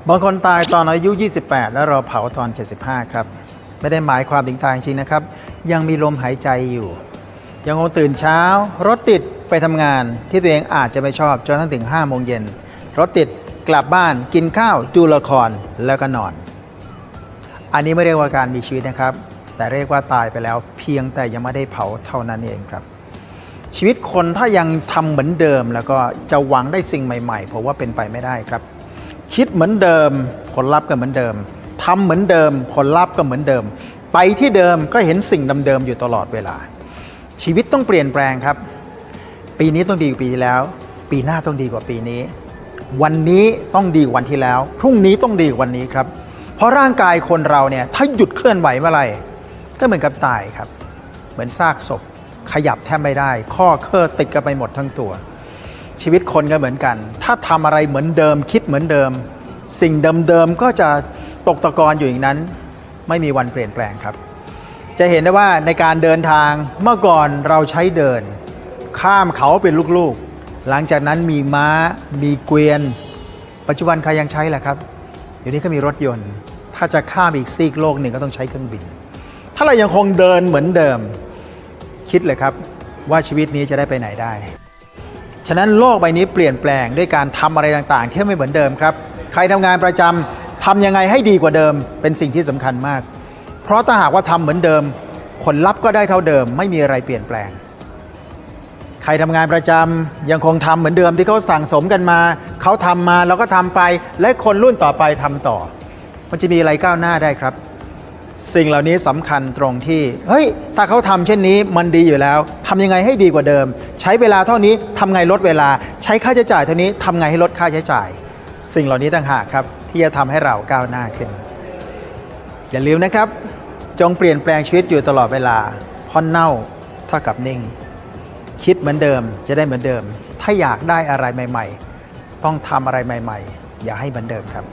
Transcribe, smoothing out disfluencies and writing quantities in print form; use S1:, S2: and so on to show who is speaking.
S1: บางคนตายตอนอายุ 28 แล้วเราเผาตอน 75 ครับไม่ได้หมายความถึงตายจริงนะครับยังมีลมหายใจอยู่ยังคงตื่นเช้ารถติดไปทำงานที่ตัวเองอาจจะไม่ชอบจนถึง 5 โมงเย็นรถติดกลับบ้านกินข้าวดูละครแล้วก็นอนอันนี้ไม่เรียกว่าการมีชีวิตนะครับแต่เรียกว่าตายไปแล้วเพียงแต่ยังไม่ได้เผาเท่านั้นเองครับชีวิตคนถ้ายังทำเหมือนเดิมแล้วก็จะหวังได้สิ่งใหม่ๆผมว่าเป็นไปไม่ได้ครับคิดเหมือนเดิมผลลัพธ์ก็เหมือนเดิมทำเหมือนเดิมผลลัพธ์ก็เหมือนเดิมไปที่เดิมก็เห็นสิ่งเดิมๆอยู่ตลอดเวลาชีวิตต้องเปลี่ยนแปลงครับปีนี้ต้องดีกว่าปีที่แล้วปีหน้าต้องดีกว่าปีนี้วันนี้ต้องดีกว่าวันที่แล้วพรุ่งนี้ต้องดีกว่าวันนี้ครับเพราะร่างกายคนเราเนี่ยถ้าหยุดเคลื่อนไหวเมื่อไหร่ก็เหมือนกับตายครับเหมือนซากศพขยับแทบไม่ได้ข้อเคลื่อนติดกันไปหมดทั้งตัวชีวิตคนก็เหมือนกันถ้าทำอะไรเหมือนเดิมคิดเหมือนเดิมสิ่งเดิมๆก็จะตกตะกอนอยู่อย่างนั้นไม่มีวันเปลี่ยนแปลงครับจะเห็นได้ว่าในการเดินทางเมื่อก่อนเราใช้เดินข้ามเขาเป็นลูกๆหลังจากนั้นมีม้ามีเกวียนปัจจุบันใครยังใช้แหละครับเดี๋ยวนี้ก็มีรถยนต์ถ้าจะข้ามอีกซีกโลกหนึ่งก็ต้องใช้เครื่องบินถ้าเรายังคงเดินเหมือนเดิมคิดเลยครับว่าชีวิตนี้จะได้ไปไหนได้ฉะนั้นโลกใบนี้เปลี่ยนแปลงด้วยการทำอะไรต่างๆที่ไม่เหมือนเดิมครับใครทำงานประจำทำยังไงให้ดีกว่าเดิมเป็นสิ่งที่สำคัญมากเพราะถ้าหากว่าทำเหมือนเดิมผลลัพธ์ก็ได้เท่าเดิมไม่มีอะไรเปลี่ยนแปลงใครทำงานประจำยังคงทำเหมือนเดิมที่เขาสั่งสมกันมาเขาทำมาเราก็ทำไปและคนรุ่นต่อไปทำต่อมันจะมีอะไรก้าวหน้าได้ครับสิ่งเหล่านี้สำคัญตรงที่เฮ้ยถ้าเขาทำเช่นนี้มันดีอยู่แล้วทำยังไงให้ดีกว่าเดิมใช้เวลาเท่านี้ทำไงลดเวลาใช้ค่าใช้จ่ายเท่านี้ทำไงให้ลดค่าใช้จ่ายสิ่งเหล่านี้ต่างหากครับที่จะทำให้เราก้าวหน้าขึ้นอย่าลืมนะครับจงเปลี่ยนแปลงชีวิตอยู่ตลอดเวลาเพราะเน่าเท่ากับนิ่งคิดเหมือนเดิมจะได้เหมือนเดิมถ้าอยากได้อะไรใหม่ๆต้องทำอะไรใหม่ๆอย่าให้เหมือนเดิมครับ